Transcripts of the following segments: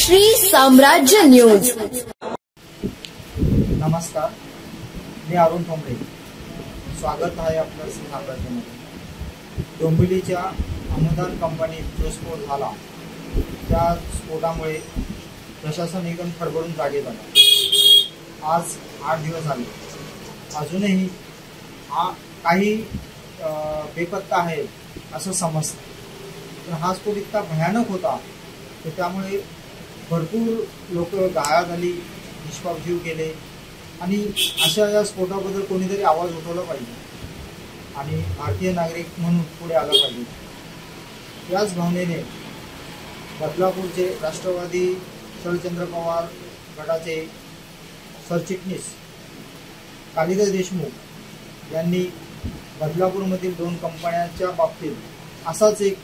श्री साम्राज्य न्यूज। नमस्कार, मी अरुण ठोंबरे। स्वागत आहे आपलं श्री साम्राज्यामध्ये। डोंबिवलीच्या अनुदान कंपनीत जो स्फोट झाला त्या स्फोटामुळे प्रशासन एकदम खडबडून जागे झालं। आज 8 दिवस झाले, अजूनही काही बेपत्ता आहे असं समजतं। तर हा स्फोट इतका भयानक होता तर त्यामुळे भरपूर लोक घायाळ झाली, निष्पाप जीव गेले आणि अशा या स्फोटाबद्दल कोणीतरी आवाज उठवला पाहिजे आणि भारतीय नागरिक म्हणून पुढे आला पाहिजे। याच भावनेने बदलापूरचे राष्ट्रवादी शरदचंद्र पवार गटाचे सरचिटणीस कालिदास देशमुख यांनी बदलापूरमधील 2 कंपन्यांच्या बाबतीत असाच एक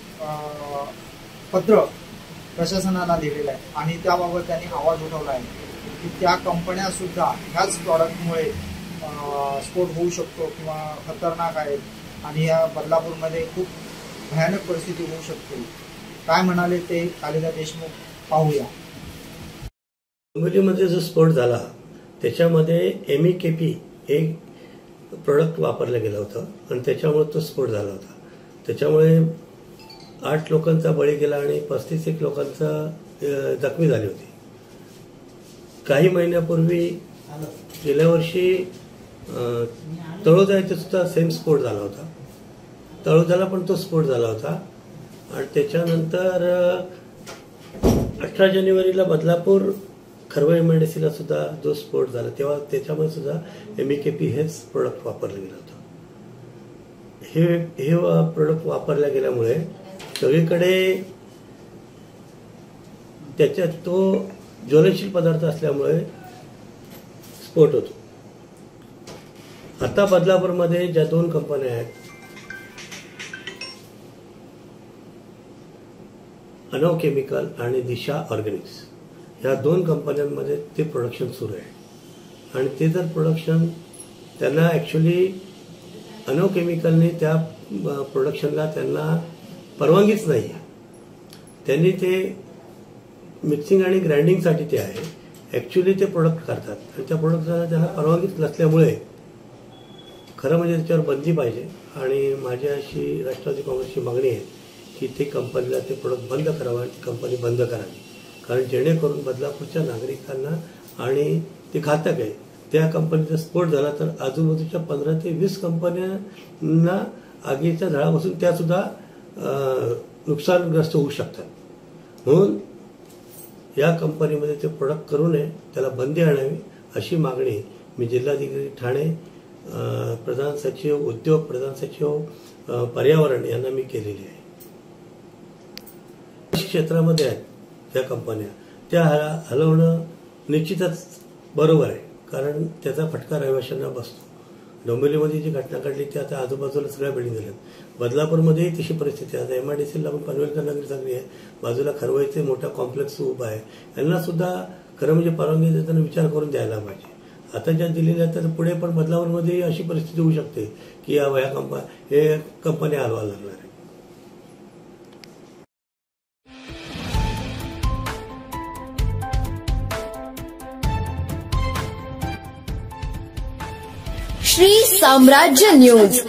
पत्र प्रशासनाला लिहिलेलं आहे आणि त्याबाबत त्यांनी आवाज उठवला आहे की त्या कंपन्या सुद्धा ह्याच प्रॉडक्टमुळे स्फोट होऊ शकतो किंवा खतरनाक आहेत आणि या बदलापूरमध्ये खूप भयानक परिस्थिती होऊ शकते। काय म्हणाले ते कालिदास देशमुख पाहूया। डोंबिवलीमध्ये जो स्फोट झाला त्याच्यामध्ये MEKP एक प्रोडक्ट वापरलं गेलं होतं आणि त्याच्यामुळे तो स्फोट झाला होता। त्याच्यामुळे 8 लोकांचा बळी गेला आणि 35 लोकांचा जखमी झाली होती। काही महिन्यापूर्वी गेल्या वर्षी तळोजा येथे सुद्धा सेम स्फोट झाला होता। तळोजाला पण तो स्फोट झाला होता आणि त्याच्यानंतर 18 जानेवारीला बदलापूर खरवई मेडिसीला सुद्धा जो स्फोट झाला तेव्हा त्याच्यामध्ये सुद्धा MEKP हेच प्रोडक्ट वापरलं गेलं होतं। हे प्रोडक्ट वापरल्या गेल्यामुळे सगळीकडे त्याच्यात तो ज्वलनशील पदार्थ असल्यामुळे स्फोट होतो। आता बदलापूरमध्ये ज्या 2 कंपन्या आहेत, अनव केमिकल आणि दिशा ऑर्गॅनिक्स, या 2 कंपन्यांमध्ये ते प्रोडक्शन सुरू आहे आणि ते जर प्रोडक्शन त्यांना ऍक्च्युली अनव केमिकलने त्या प्रोडक्शनला त्यांना परवानगीच नाही आहे। त्यांनी ते मिक्सिंग आणि ग्राइंडिंगसाठी ते आहे, ऍक्च्युली ते प्रोडक्ट करतात आणि त्या प्रोडक्टला त्यांना परवानगीच नसल्यामुळे खरं म्हणजे त्याच्यावर बंदी पाहिजे आणि माझी अशी राष्ट्रवादी काँग्रेसची मागणी आहे की ते कंपनीला ते प्रोडक्ट बंद करावं आणि ती कंपनी बंद करावी, कारण जेणेकरून बदलापूरच्या नागरिकांना आणि ते घातक आहे। त्या कंपनीचा स्फोट झाला तर आजूबाजूच्या 15 ते 20 कंपन्यांना आगीच्या झळापासून त्या सुद्धा नुकसानग्रस्त होऊ शकतात। म्हणून या कंपनीमध्ये ते प्रोडक्ट करू नये, त्याला बंदी आणावी अशी मागणी मी जिल्हाधिकारी ठाणे, प्रधान सचिव उद्योग, प्रधान सचिव पर्यावरण यांना मी केलेली आहे। क्षेत्रामध्ये आहेत त्या कंपन्या, त्या हलवणं निश्चितच बरोबर आहे, कारण त्याचा फटका रहिवाशांना बसतो। डोंबिवलीमध्ये जी घटना घडली ती आता आजूबाजूला सगळ्या बिल्डिंग झाल्यात। बदलापूरमध्येही तशी परिस्थिती आहे। आता MIDCला पण पनवेलकर नगरी चांगली आहे, बाजूला खरवईचे मोठा कॉम्प्लेक्स उभा आहे, यांना सुद्धा खरं म्हणजे परवानगी देताना विचार करून द्यायला पाहिजे। आता ज्या दिलेल्या आहेत तर पुढे पण बदलापूरमध्ये अशी परिस्थिती होऊ शकते की या कंपन्या हलवा लागणार आहे। श्री साम्राज्य न्यूज।